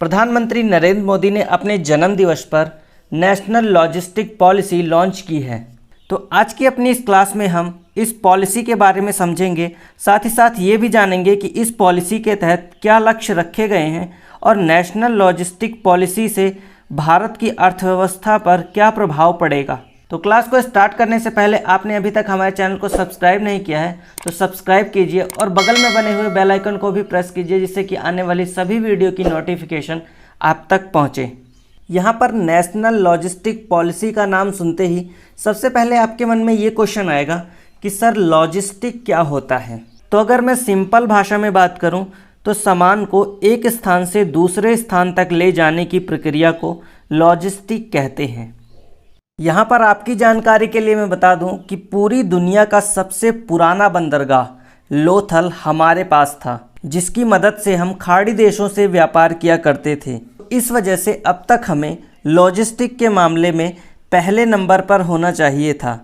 प्रधानमंत्री नरेंद्र मोदी ने अपने जन्म दिवस पर नेशनल लॉजिस्टिक पॉलिसी लॉन्च की है। तो आज की अपनी इस क्लास में हम इस पॉलिसी के बारे में समझेंगे, साथ ही साथ ये भी जानेंगे कि इस पॉलिसी के तहत क्या लक्ष्य रखे गए हैं और नेशनल लॉजिस्टिक पॉलिसी से भारत की अर्थव्यवस्था पर क्या प्रभाव पड़ेगा। तो क्लास को स्टार्ट करने से पहले आपने अभी तक हमारे चैनल को सब्सक्राइब नहीं किया है तो सब्सक्राइब कीजिए और बगल में बने हुए बेल आइकन को भी प्रेस कीजिए, जिससे कि आने वाली सभी वीडियो की नोटिफिकेशन आप तक पहुंचे। यहाँ पर नेशनल लॉजिस्टिक पॉलिसी का नाम सुनते ही सबसे पहले आपके मन में ये क्वेश्चन आएगा कि सर लॉजिस्टिक क्या होता है। तो अगर मैं सिंपल भाषा में बात करूँ तो सामान को एक स्थान से दूसरे स्थान तक ले जाने की प्रक्रिया को लॉजिस्टिक कहते हैं। यहाँ पर आपकी जानकारी के लिए मैं बता दूं कि पूरी दुनिया का सबसे पुराना बंदरगाह लोथल हमारे पास था, जिसकी मदद से हम खाड़ी देशों से व्यापार किया करते थे। इस वजह से अब तक हमें लॉजिस्टिक के मामले में पहले नंबर पर होना चाहिए था।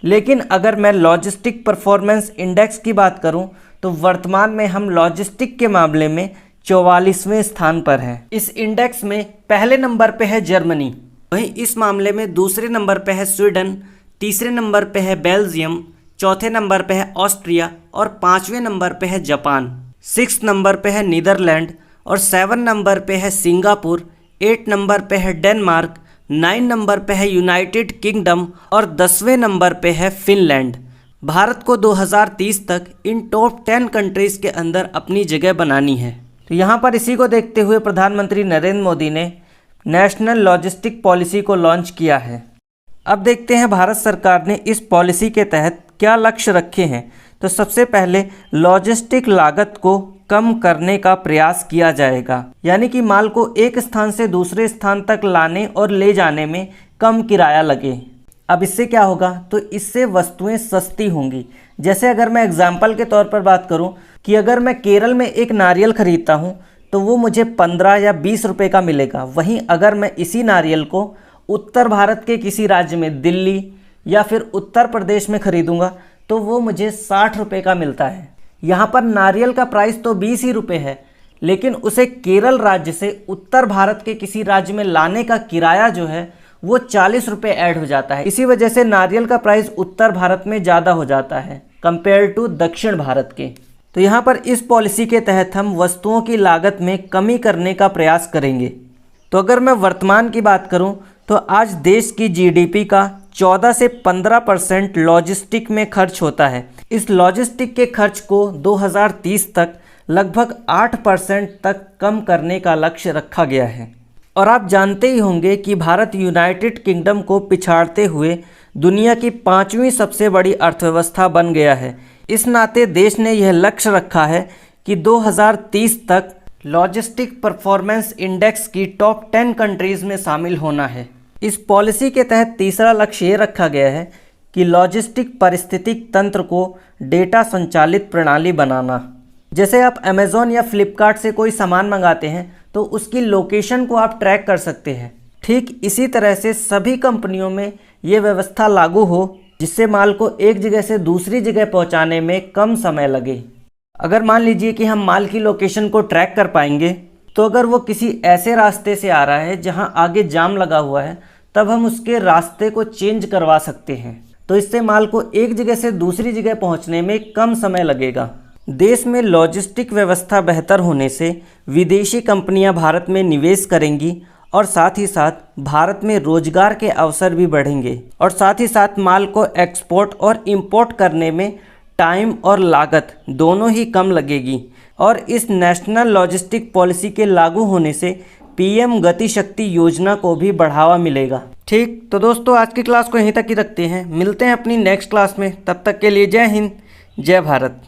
लेकिन अगर मैं लॉजिस्टिक परफॉर्मेंस इंडेक्स की बात करूं तो वर्तमान में हम लॉजिस्टिक के मामले में 44वें स्थान पर हैं। इस इंडेक्स में पहले नंबर पे है जर्मनी, वहीं इस मामले में दूसरे नंबर पे है स्वीडन, तीसरे नंबर पे है बेल्जियम, चौथे नंबर पे है ऑस्ट्रिया और पाँचवें नंबर पे है जापान। 6 नंबर पे है नीदरलैंड और 7 नंबर पे है सिंगापुर, 8 नंबर पे है डेनमार्क, 9 नंबर पे है यूनाइटेड किंगडम और 10वें नंबर पे है फिनलैंड। भारत को 2030 तक इन टॉप 10 कंट्रीज़ के अंदर अपनी जगह बनानी है। तो यहाँ पर इसी को देखते हुए प्रधानमंत्री नरेंद्र मोदी ने नेशनल लॉजिस्टिक पॉलिसी को लॉन्च किया है। अब देखते हैं भारत सरकार ने इस पॉलिसी के तहत क्या लक्ष्य रखे हैं। तो सबसे पहले लॉजिस्टिक लागत को कम करने का प्रयास किया जाएगा, यानी कि माल को एक स्थान से दूसरे स्थान तक लाने और ले जाने में कम किराया लगे। अब इससे क्या होगा, तो इससे वस्तुएं सस्ती होंगी। जैसे अगर मैं एग्जाम्पल के तौर पर बात करूं कि अगर मैं केरल में एक नारियल खरीदता हूं तो वो मुझे 15 या 20 रुपये का मिलेगा। वहीं अगर मैं इसी नारियल को उत्तर भारत के किसी राज्य में दिल्ली या फिर उत्तर प्रदेश में ख़रीदूँगा तो वो मुझे 60 रुपये का मिलता है। यहाँ पर नारियल का प्राइस तो 20 ही रुपये है, लेकिन उसे केरल राज्य से उत्तर भारत के किसी राज्य में लाने का किराया जो है वो 40 रुपये ऐड हो जाता है। इसी वजह से नारियल का प्राइस उत्तर भारत में ज़्यादा हो जाता है कंपेयर टू दक्षिण भारत के। तो यहाँ पर इस पॉलिसी के तहत हम वस्तुओं की लागत में कमी करने का प्रयास करेंगे। तो अगर मैं वर्तमान की बात करूँ तो आज देश की जीडीपी का 14 से 15% लॉजिस्टिक में खर्च होता है। इस लॉजिस्टिक के खर्च को 2030 तक लगभग 8% तक कम करने का लक्ष्य रखा गया है। और आप जानते ही होंगे कि भारत यूनाइटेड किंगडम को पिछाड़ते हुए दुनिया की 5वीं सबसे बड़ी अर्थव्यवस्था बन गया है। इस नाते देश ने यह लक्ष्य रखा है कि 2030 तक लॉजिस्टिक परफॉर्मेंस इंडेक्स की टॉप 10 कंट्रीज़ में शामिल होना है। इस पॉलिसी के तहत तीसरा लक्ष्य ये रखा गया है कि लॉजिस्टिक पारिस्थितिक तंत्र को डेटा संचालित प्रणाली बनाना। जैसे आप अमेज़ॉन या फ्लिपकार्ट से कोई सामान मंगाते हैं तो उसकी लोकेशन को आप ट्रैक कर सकते हैं। ठीक इसी तरह से सभी कंपनियों में ये व्यवस्था लागू हो, जिससे माल को एक जगह से दूसरी जगह पहुंचाने में कम समय लगे। अगर मान लीजिए कि हम माल की लोकेशन को ट्रैक कर पाएंगे तो अगर वो किसी ऐसे रास्ते से आ रहा है जहां आगे जाम लगा हुआ है, तब हम उसके रास्ते को चेंज करवा सकते हैं। तो इससे माल को एक जगह से दूसरी जगह पहुंचने में कम समय लगेगा। देश में लॉजिस्टिक व्यवस्था बेहतर होने से विदेशी कंपनियां भारत में निवेश करेंगी और साथ ही साथ भारत में रोजगार के अवसर भी बढ़ेंगे और साथ ही साथ माल को एक्सपोर्ट और इंपोर्ट करने में टाइम और लागत दोनों ही कम लगेगी। और इस नेशनल लॉजिस्टिक पॉलिसी के लागू होने से पीएम गति शक्ति योजना को भी बढ़ावा मिलेगा। ठीक, तो दोस्तों आज की क्लास को यहीं तक ही रखते हैं। मिलते हैं अपनी नेक्स्ट क्लास में, तब तक के लिए जय हिंद, जय भारत।